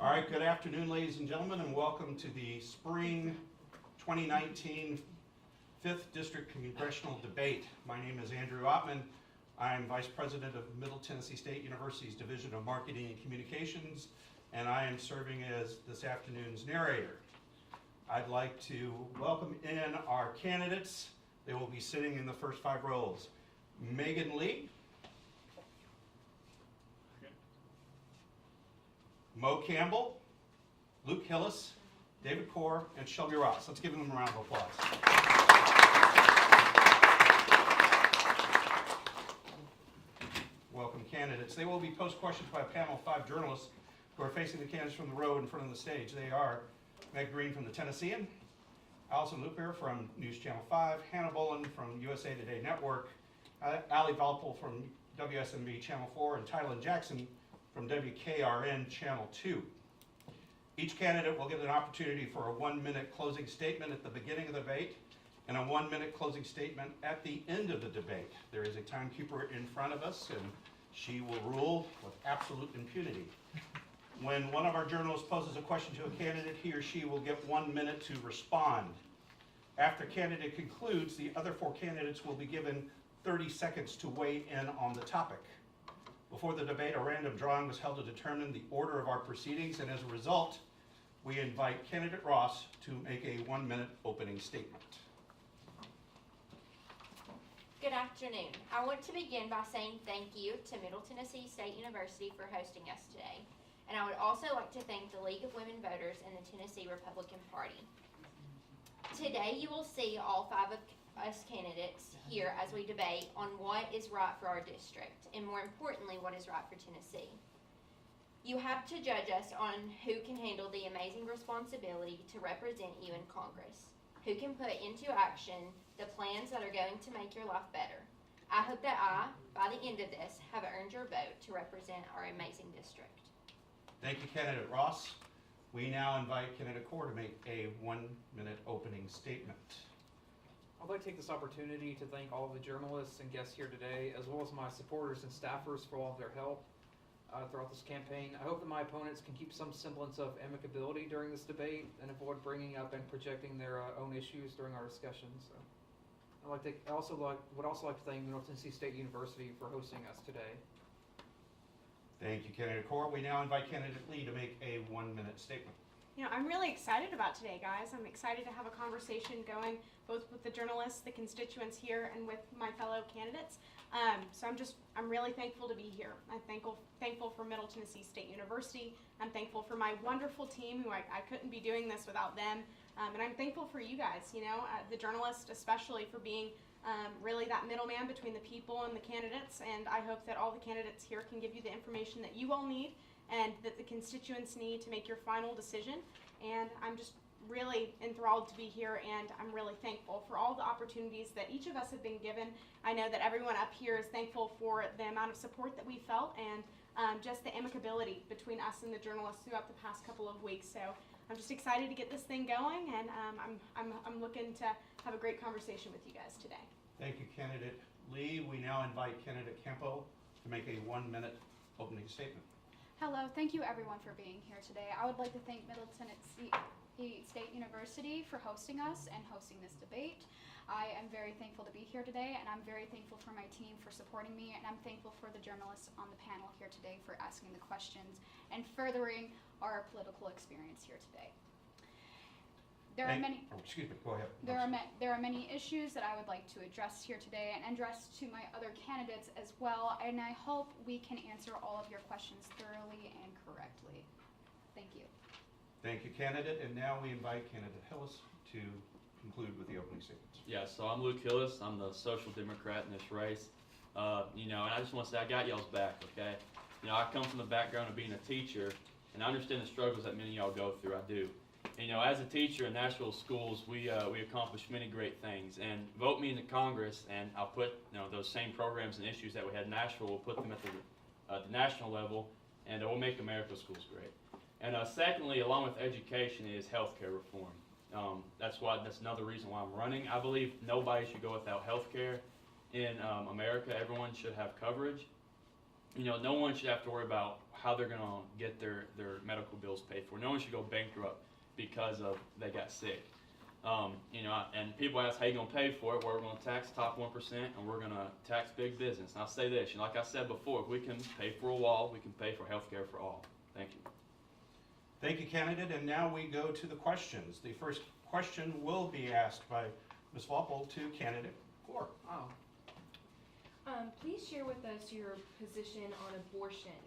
All right, good afternoon, ladies and gentlemen, and welcome to the Spring 2019 5th District Congressional Debate. My name is Andrew Ottman. I'm Vice President of Middle Tennessee State University's Division of Marketing and Communications, and I am serving as this afternoon's narrator. I'd like to welcome in our candidates. They will be sitting in the first 5 rows. Megan Lee, Mo Campbell, Luke Hillis, David Core, and Shelby Ross. Let's give them a round of applause. Welcome, candidates. They will be posed questions by a panel of 5 journalists who are facing the candidates from the row in front of the stage. They are Meg Green from the Tennessean, Allison Looper from News Channel 5, Hannah Bolin from USA Today Network, Ali Valpole from WSMV Channel 4, and Tyler Jackson from WKRN Channel 2. Each candidate will get an opportunity for a 1-minute closing statement at the beginning of the debate and a 1-minute closing statement at the end of the debate. There is a timekeeper in front of us, and she will rule with absolute impunity. When one of our journalists poses a question to a candidate, he or she will get 1 minute to respond. After a candidate concludes, the other 4 candidates will be given 30 seconds to weigh in on the topic. Before the debate, a random drawing was held to determine the order of our proceedings, and as a result, we invite candidate Ross to make a 1-minute opening statement. Good afternoon. I want to begin by saying thank you to Middle Tennessee State University for hosting us today. And I would also like to thank the League of Women Voters and the Tennessee Republican Party. Today you will see all 5 of us candidates here as we debate on what is right for our district, and more importantly, what is right for Tennessee. You have to judge us on who can handle the amazing responsibility to represent you in Congress, who can put into action the plans that are going to make your life better. I hope that I, by the end of this, have earned your vote to represent our amazing district. Thank you, candidate Ross. We now invite candidate Core to make a 1-minute opening statement. I'd like to take this opportunity to thank all of the journalists and guests here today, as well as my supporters and staffers for all of their help throughout this campaign. I hope that my opponents can keep some semblance of amicability during this debate and avoid bringing up and projecting their own issues during our discussions. I would also like to thank Middle Tennessee State University for hosting us today. Thank you, candidate Core. We now invite candidate Lee to make a 1-minute statement. You know, I'm really excited about today, guys. I'm excited to have a conversation going both with the journalists, the constituents here, and with my fellow candidates. So I'm really thankful to be here. I'm thankful for Middle Tennessee State University. I'm thankful for my wonderful team, who I couldn't be doing this without them. And I'm thankful for you guys, the journalists especially, for being really that middleman between the people and the candidates. And I hope that all the candidates here can give you the information that you all need and that the constituents need to make your final decision. And I'm just really enthralled to be here, and I'm really thankful for all the opportunities that each of us have been given. I know that everyone up here is thankful for the amount of support that we felt and just the amicability between us and the journalists throughout the past couple of weeks. So I'm just excited to get this thing going, and I'm looking to have a great conversation with you guys today. Thank you, candidate Lee. We now invite candidate Campo to make a 1-minute opening statement. Hello, thank you everyone for being here today. I would like to thank Middle Tennessee State University for hosting us and hosting this debate. I am very thankful to be here today, and I'm very thankful for my team for supporting me, and I'm thankful for the journalists on the panel here today for asking the questions and furthering our political experience here today. There are many issues that I would like to address here today and address to my other candidates as well, and I hope we can answer all of your questions thoroughly and correctly. Thank you. Thank you, candidate. And now we invite candidate Hillis to conclude with the opening statements. Yeah, so I'm Luke Hillis. I'm the Social Democrat in this race. And I just want to say I got y'all's back, okay? I come from the background of being a teacher, and I understand the struggles that many of y'all go through. I do. And, as a teacher in Nashville schools, we accomplish many great things. And vote me into Congress, and I'll put those same programs and issues that we had in Nashville. We'll put them at the national level, and we'll make America's schools great. And secondly, along with education, is healthcare reform. That's another reason why I'm running. I believe nobody should go without healthcare in America. Everyone should have coverage. no one should have to worry about how they're going to get their medical bills paid for. No one should go bankrupt because of they got sick. And people ask how you going to pay for it. Well, we're going to tax top 1% and we're going to tax big business. And I'll say this, like I said before, if we can pay for a wall, we can pay for health care for all. Thank you. Thank you, candidate. And now we go to the questions. The first question will be asked by Ms. Walpole to candidate Gore. Oh, Please share with us your position on abortion.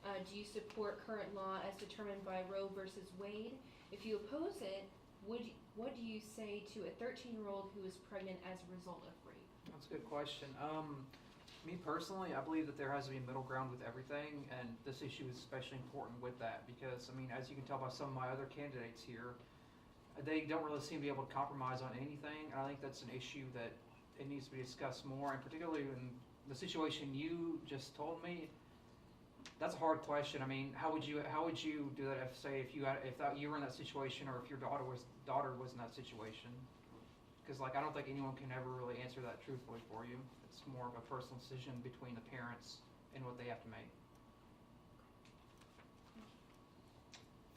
Do you support current law as determined by Roe versus Wade? If you oppose it, what do you say to a 13-year-old who is pregnant as a result of rape? that's a good question. Me personally, I believe that there has to be a middle ground with everything, and this issue is especially important with that because, as you can tell by some of my other candidates here, they don't really seem to be able to compromise on anything. I think that's an issue that it needs to be discussed more, and particularly in the situation you just told me. That's a hard question. How would you do that if you were in that situation, or if your daughter was in that situation? Because I don't think anyone can ever really answer that truthfully for you. It's more of a personal decision between the parents and what they have to make.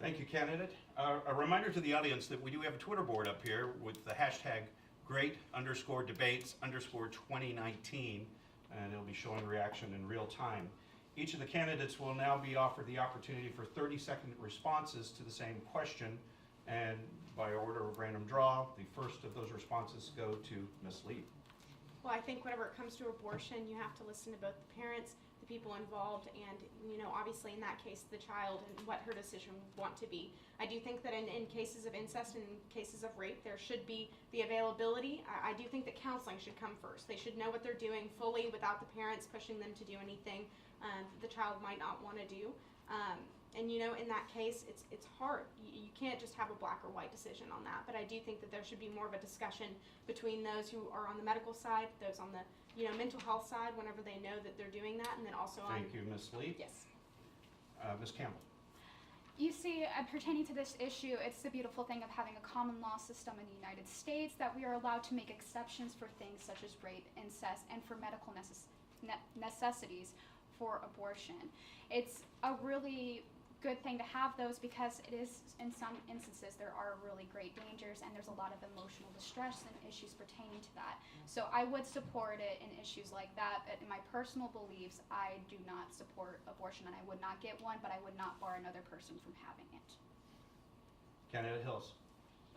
Thank you, candidate. A reminder to the audience that we do have a Twitter board up here with the hashtag great_debates_2019, and it'll be showing reaction in real time. Each of the candidates will now be offered the opportunity for 30-second responses to the same question, and by order of random draw, the first of those responses go to Ms. Lee. Well, I think whenever it comes to abortion, you have to listen to both the parents, the people involved, and, obviously in that case, the child and what her decision would want to be. I do think that in cases of incest and in cases of rape, there should be the availability. I do think that counseling should come first. They should know what they're doing fully without the parents pushing them to do anything that the child might not want to do. In that case, it's hard. You can't just have a black or white decision on that. But I do think that there should be more of a discussion between those who are on the medical side, those on the mental health side, whenever they know that they're doing that, and then also Thank you, Ms. Lee. Yes. Ms. Campbell. You see, pertaining to this issue, it's the beautiful thing of having a common law system in the United States that we are allowed to make exceptions for things such as rape, incest, and for medical necessities for abortion. It's a really good thing to have those because it is, in some instances, there are really great dangers and there's a lot of emotional distress and issues pertaining to that. So I would support it in issues like that, but in my personal beliefs, I do not support abortion and I would not get one, but I would not bar another person from having it. Candidate Hills.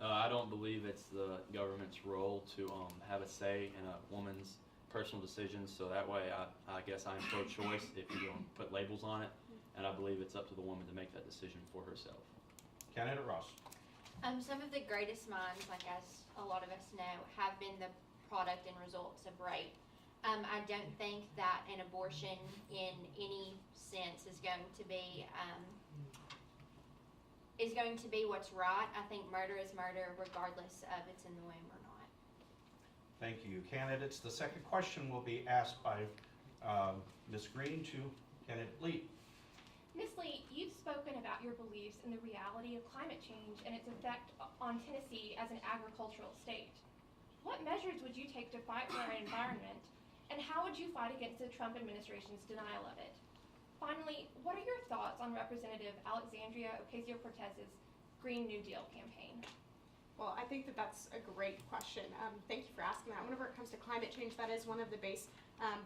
I don't believe it's the government's role to have a say in a woman's personal decisions, so that way I guess I'm pro-choice if you don't put labels on it. And I believe it's up to the woman to make that decision for herself. Candidate Ross. Some of the greatest minds, as a lot of us know, have been the product and results of rape. I don't think that an abortion in any sense is going to be what's right. I think murder is murder regardless of it's in the womb or not. Thank you, candidates. The second question will be asked by Ms. Green to candidate Lee. Ms. Lee, you've spoken about your beliefs in the reality of climate change and its effect on Tennessee as an agricultural state. What measures would you take to fight for our environment, and how would you fight against the Trump administration's denial of it? Finally, what are your thoughts on Representative Alexandria Ocasio-Cortez's Green New Deal campaign? Well, I think that that's a great question. Thank you for asking that. Whenever it comes to climate change, that is one of the base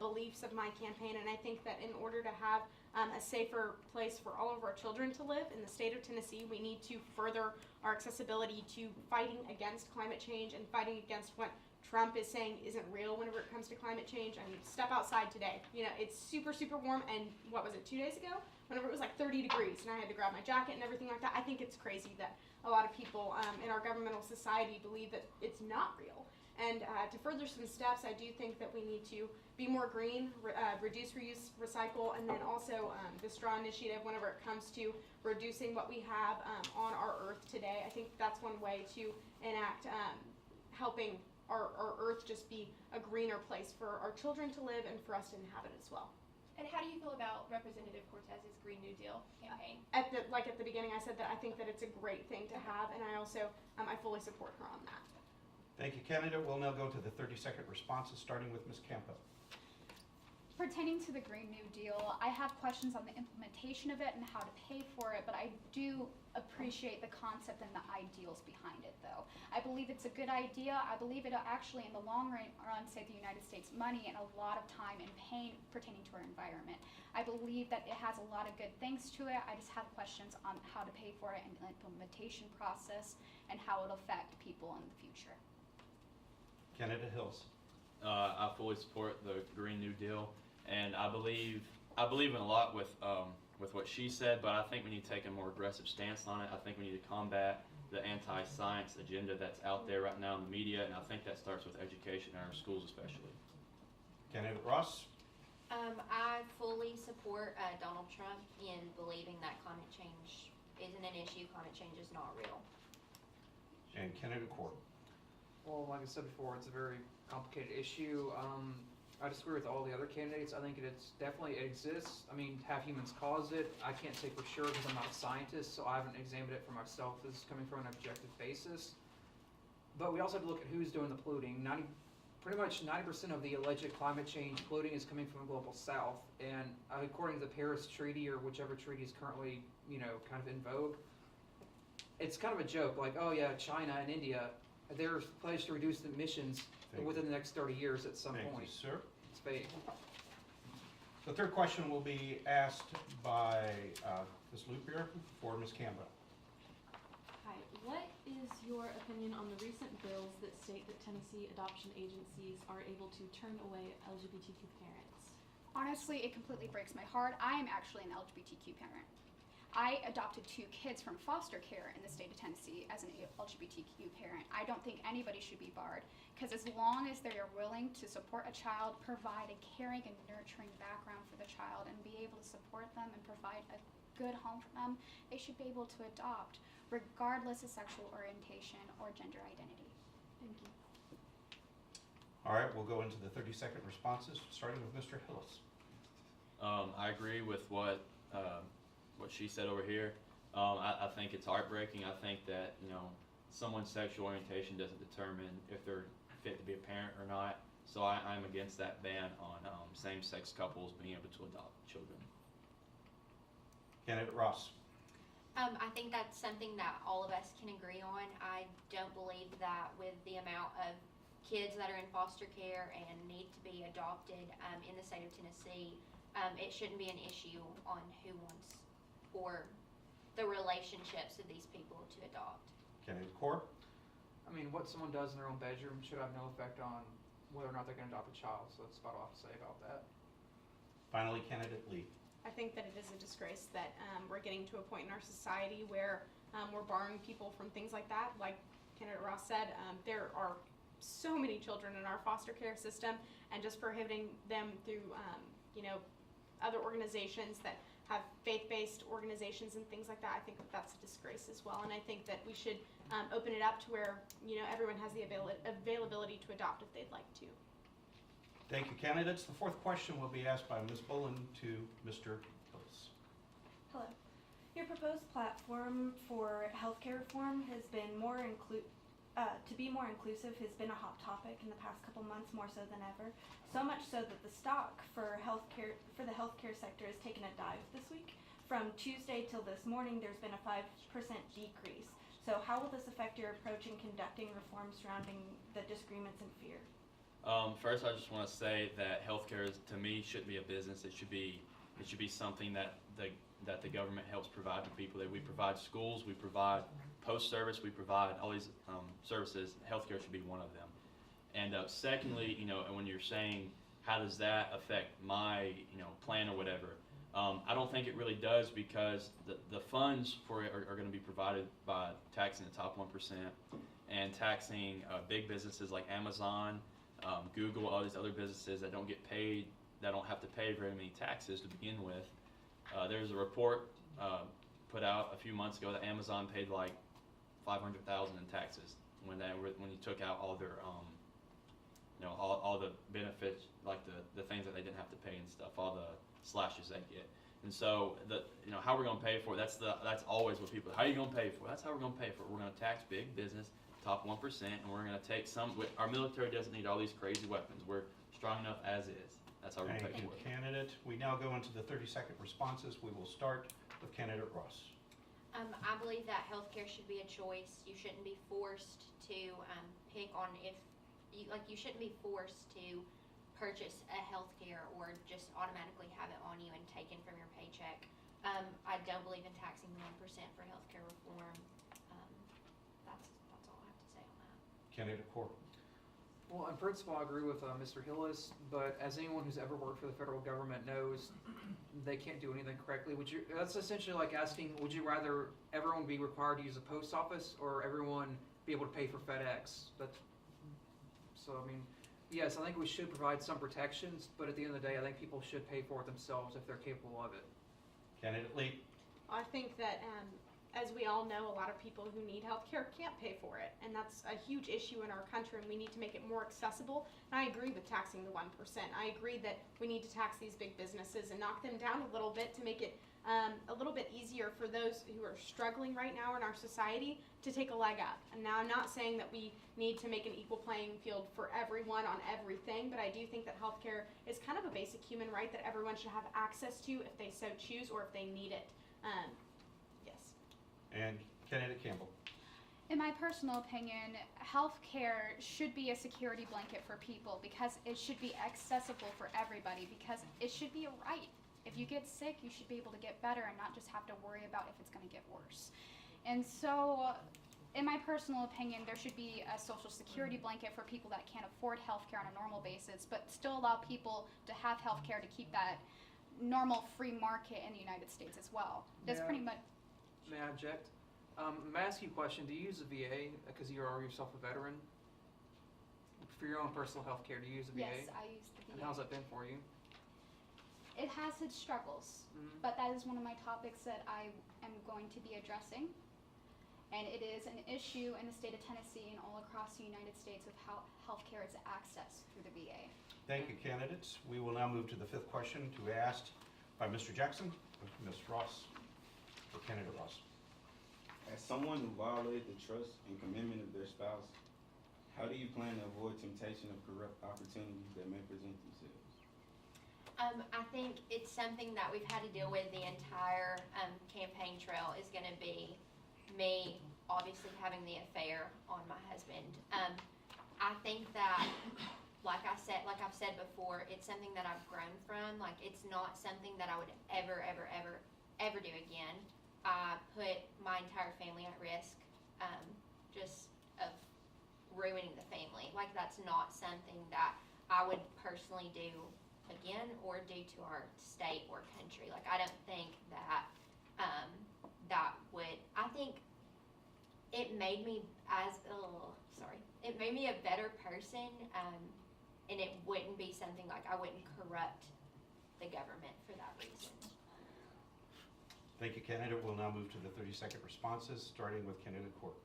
beliefs of my campaign, and I think that in order to have a safer place for all of our children to live in the state of Tennessee, we need to further our accessibility to fighting against climate change and fighting against what Trump is saying isn't real whenever it comes to climate change. I mean, step outside today. It's super, super warm, and what was it, 2 days ago? Whenever it was like 30 degrees, and I had to grab my jacket and everything like that. I think it's crazy that a lot of people in our governmental society believe that it's not real. And to further some steps, I do think that we need to be more green, reduce, reuse, recycle, and then also the straw initiative whenever it comes to reducing what we have on our earth today. I think that's one way to enact helping our earth just be a greener place for our children to live and for us to inhabit as well. And how do you feel about Representative Cortez's Green New Deal campaign? At the beginning, I said that I think that it's a great thing to have, and I also I fully support her on that. Thank you, candidate. We'll now go to the 30-second responses, starting with Ms. Campbell. Pertaining to the Green New Deal, I have questions on the implementation of it and how to pay for it, but I do appreciate the concept and the ideals behind it, though. I believe it's a good idea. I believe it actually, in the long run, save the United States money and a lot of time and pain pertaining to our environment. I believe that it has a lot of good things to it. I just have questions on how to pay for it and the implementation process and how it'll affect people in the future. Candidate Hills. I fully support the Green New Deal, and I believe in a lot with what she said, but I think we need to take a more aggressive stance on it. I think we need to combat the anti-science agenda that's out there right now in the media, and I think that starts with education in our schools especially. Candidate Ross. I fully support Donald Trump in believing that climate change isn't an issue, climate change is not real. And Candidate Court. Well, like I said before, it's a very complicated issue. I disagree with all the other candidates. I think it's definitely, it exists. I mean, have humans caused it? I can't say for sure because I'm not a scientist, so I haven't examined it for myself as coming from an objective basis. But we also have to look at who's doing the polluting. Pretty much 90% of the alleged climate change polluting is coming from the global south. And according to the Paris Treaty, or whichever treaty is currently, kind of in vogue, it's kind of a joke. Like, oh yeah, China and India, they're pledged to reduce the emissions within the next 30 years at some point. Thank you, sir. It's fake. The third question will be asked by Ms. Lupier for Ms. Campbell. Hi, what is your opinion on the recent bills that state that Tennessee adoption agencies are able to turn away LGBTQ parents? Honestly, it completely breaks my heart. I am actually an LGBTQ parent. I adopted 2 kids from foster care in the state of Tennessee as an LGBTQ parent. I don't think anybody should be barred, because as long as they are willing to support a child, provide a caring and nurturing background for the child, and be able to support them and provide a good home for them, they should be able to adopt, regardless of sexual orientation or gender identity. Thank you. All right, we'll go into the 30-second responses, starting with Mr. Hillis. I agree with what she said over here. I think it's heartbreaking. I think that someone's sexual orientation doesn't determine if they're fit to be a parent or not. So I'm against that ban on same-sex couples being able to adopt children. Candidate Ross. I think that's something that all of us can agree on. I don't believe that with the amount of kids that are in foster care and need to be adopted in the state of Tennessee, it shouldn't be an issue on who wants or the relationships of these people to adopt. Candidate Court. I mean, what someone does in their own bedroom should have no effect on whether or not they're going to adopt a child, so that's about all I have to say about that. Finally, Candidate Lee. I think that it is a disgrace that we're getting to a point in our society where we're barring people from things like that. Like Candidate Ross said, there are so many children in our foster care system, and just prohibiting them through, other organizations that have faith-based organizations and things like that, I think that that's a disgrace as well. And I think that we should open it up to where, everyone has the availability to adopt if they'd like to. Thank you, candidates. The fourth question will be asked by Ms. Bullen to Mr. Hillis. Hello. Your proposed platform for healthcare reform has been to be more inclusive has been a hot topic in the past couple months, more so than ever. So much so that the stock for the healthcare sector has taken a dive this week. From Tuesday till this morning, there's been a 5% decrease. So how will this affect your approach in conducting reforms surrounding the disagreements and fear? First, I just want to say that healthcare to me shouldn't be a business. It should be something that the government helps provide to people. That we provide schools, we provide post-service, we provide all these services. Healthcare should be one of them. And secondly, and when you're saying how does that affect my plan or whatever, I don't think it really does, because the funds for it are going to be provided by taxing the top 1% and taxing big businesses like Amazon, Google, all these other businesses that don't get paid, that don't have to pay very many taxes to begin with. There's a report put out a few months ago that Amazon paid like $500,000 in taxes when you took out all their all the benefits, like the things that they didn't have to pay and stuff, all the slashes they get. And so how we're going to pay for it, that's always what people, how are you going to pay for it? That's how we're going to pay for it. We're going to tax big business, top 1%, and we're going to take our military doesn't need all these crazy weapons. We're strong enough as is. that's how we're gonna Thank pay you, for it. candidate. We now go into the 30-second responses. We will start with candidate Ross. I believe that healthcare should be a choice. You shouldn't be forced to pick on if you shouldn't be forced to purchase a healthcare or just automatically have it on you and taken from your paycheck. I don't believe in taxing the 1% for healthcare reform. That's all I have to say on that. Candidate Core. Well, in principle, I agree with Mr. Hillis, but as anyone who's ever worked for the federal government knows, they can't do anything correctly. That's essentially like asking, would you rather everyone be required to use a post office or everyone be able to pay for FedEx? So, I mean, yes, I think we should provide some protections, but at the end of the day, I think people should pay for it themselves if they're capable of it. Candidate Lee. I think that, as we all know, a lot of people who need health care can't pay for it, and that's a huge issue in our country, and we need to make it more accessible. And I agree with taxing the 1%. I agree that we need to tax these big businesses and knock them down a little bit to make it a little bit easier for those who are struggling right now in our society to take a leg up. And now I'm not saying that we need to make an equal playing field for everyone on everything, but I do think that healthcare is kind of a basic human right that everyone should have access to if they so choose or if they need it. Yes. And candidate Campbell. In my personal opinion, healthcare should be a security blanket for people because it should be accessible for everybody because it should be a right. If you get sick, you should be able to get better and not just have to worry about if it's going to get worse. And so, in my personal opinion, there should be a social security blanket for people that can't afford healthcare on a normal basis, but still allow people to have healthcare to keep that normal free market in the United States as well. That's pretty much. May I object? May I ask you a question? Do you use a VA because you are yourself a veteran? For your own personal health care, do you use a VA? Yes, I use the VA. And how's that been for you? It has its struggles, but that is one of my topics that I am going to be addressing. And it is an issue in the state of Tennessee and all across the United States of how healthcare is accessed through the VA. Thank you, candidates. We will now move to the fifth question to be asked by Mr. Jackson, Ms. Ross, or candidate Ross. As someone who violated the trust and commitment of their spouse, how do you plan to avoid temptation of corrupt opportunities that may present themselves? I think it's something that we've had to deal with the entire campaign trail is going to be me obviously having the affair on my husband. I think that, like I've said before, it's something that I've grown from. Like, it's not something that I would ever do again. I put my entire family at risk, just of ruining the family. Like, that's not something that I would personally do again or do to our state or country. Like, I don't think that that would. I think it made me it made me a better person, and it wouldn't be something like I wouldn't corrupt the government for that reason. Thank you, candidate. We'll now move to the 30-second responses, starting with candidate Court.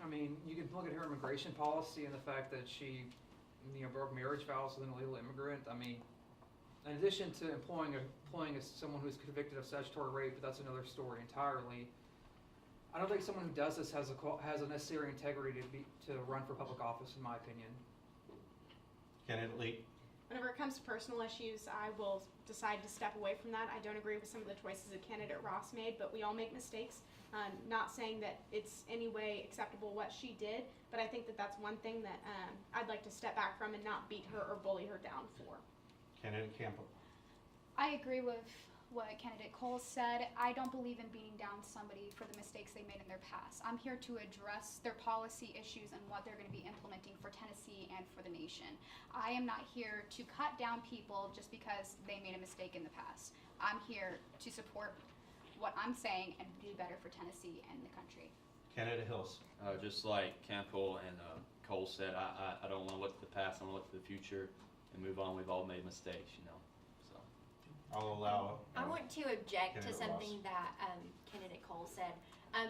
I mean, you can look at her immigration policy and the fact that she, broke marriage vows with an illegal immigrant. I mean, in addition to employing someone who's convicted of statutory rape, but that's another story entirely. I don't think someone who does this has a necessary integrity to run for public office, in my opinion. Candidate Lee. Whenever it comes to personal issues, I will decide to step away from that. I don't agree with some of the choices that candidate Ross made, but we all make mistakes. Not saying that it's any way acceptable what she did, but I think that that's one thing that I'd like to step back from and not beat her or bully her down for. Candidate Campbell. I agree with what candidate Cole said. I don't believe in beating down somebody for the mistakes they made in their past. I'm here to address their policy issues and what they're going to be implementing for Tennessee and for the nation. I am not here to cut down people just because they made a mistake in the past. I'm here to support what I'm saying and do better for Tennessee and the country. Candidate Hills. Just like Campbell and Cole said, I don't want to look to the past, I want to look to the future and move on. We've all made mistakes, So I'll allow. I want to object to Candidate something that candidate Cole said.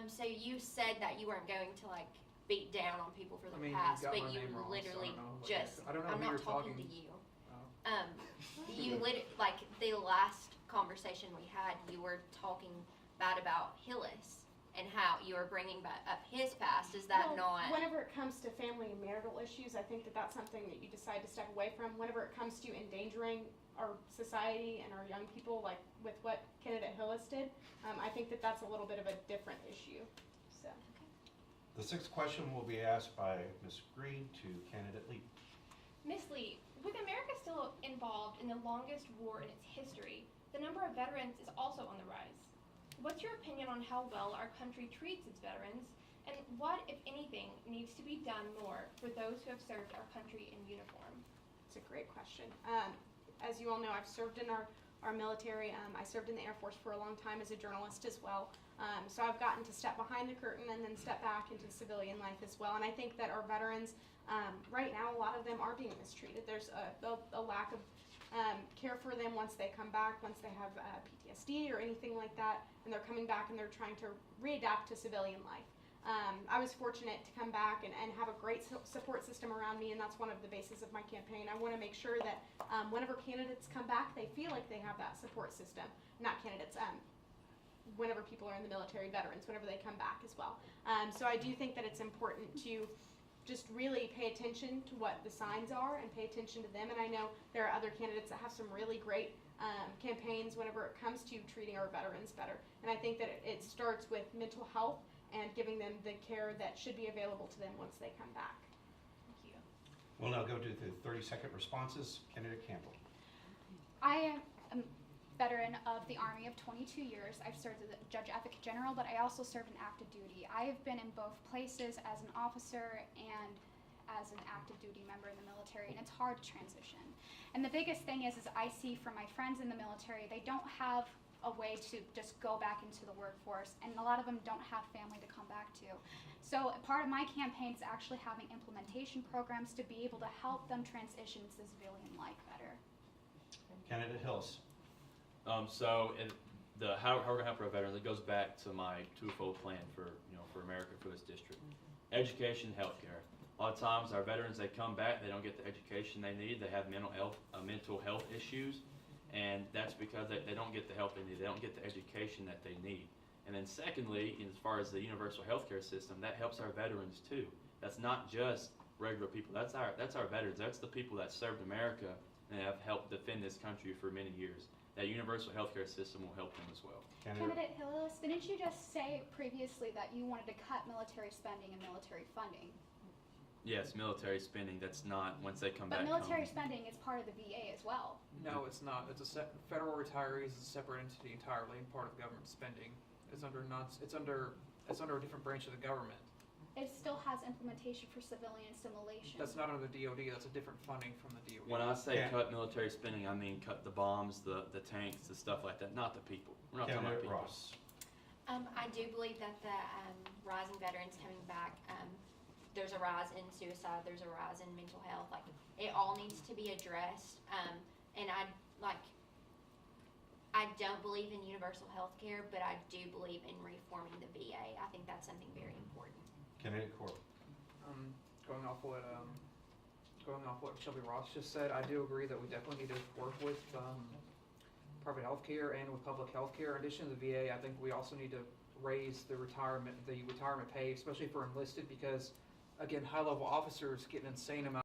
So you said that you weren't going to beat down on people for the past, got but my you name wrong, so literally I don't know I'm who not you're talking talking. to you. Oh. You the last conversation we had, you were talking bad about Hillis, and how you are bringing up his past. Is that Well, not? Whenever it comes to family and marital issues, I think that that's something that you decide to step away from. Whenever it comes to endangering our society and our young people, like with what candidate Hillis did, I think that that's a little bit of a different issue. So. The sixth question will be asked by Ms. Green to candidate Lee. Ms. Lee, with America still involved in the longest war in its history, the number of veterans is also on the rise. What's your opinion on how well our country treats its veterans, and what, if anything, needs to be done more for those who have served our country in uniform? It's a great question. As you all know, I've served in our military. I served in the Air Force for a long time as a journalist as well. So I've gotten to step behind the curtain and then step back into civilian life as well. And I think that our veterans, right now, a lot of them are being mistreated. There's a lack of care for them once they come back, once they have PTSD or anything like that, and they're coming back and they're trying to readapt to civilian life. I was fortunate to come back and have a great support system around me, and that's one of the bases of my campaign. I want to make sure that whenever candidates come back, they feel like they have that support system. Not candidates, whenever people are in the military, veterans, whenever they come back as well. So I do think that it's important to just really pay attention to what the signs are and pay attention to them. And I know there are other candidates that have some really great campaigns whenever it comes to treating our veterans better. And I think that it starts with mental health and giving them the care that should be available to them once they come back. Thank you. We'll now go to the 30-second responses. Candidate Campbell. I am a veteran of the Army of 22 years. I've served as a Judge Advocate General, but I also served in active duty. I have been in both places as an officer and as an active duty member in the military, and it's hard to transition. And the biggest thing is I see from my friends in the military, they don't have a way to just go back into the workforce, and a lot of them don't have family to come back to. So part of my campaign is actually having implementation programs to be able to help them transition to civilian life better. Candidate Hillis. So how we're gonna help our veterans, it goes back to my twofold plan for America, for this district. Education, healthcare. A lot of times our veterans, they come back, they don't get the education they need, they have mental health issues, and that's because they don't get the help they need, they don't get the education that they need. And then secondly, as far as the universal healthcare system, that helps our veterans too. That's not just regular people, that's our veterans, that's the people that served America and have helped defend this country for many years. That universal healthcare system will help them as well. Candidate Hillis, didn't you just say previously that you wanted to cut military spending and military funding? Yes, military spending, that's not, once they come back But military home. spending is part of the VA as well. No, it's not. It's federal retirees is a separate entity entirely and part of government spending. It's under a different branch of the government. It still has implementation for civilian assimilation. That's not under the DoD. That's a different funding from the DoD. When I say Yeah. cut military spending, I mean cut the bombs, the tanks, the stuff like that, not the people. We're not talking about Candidate people. Ross. I do believe that the rising veterans coming back, there's a rise in suicide, there's a rise in mental health. Like, it all needs to be addressed. And I don't believe in universal health care, but I do believe in reforming the VA. I think that's something very important. Candidate Corbett. Going off what Shelby Ross just said, I do agree that we definitely need to work with private health care and with public health care. In addition to the VA, I think we also need to raise the retirement pay, especially for enlisted, because again, high-level officers get an insane amount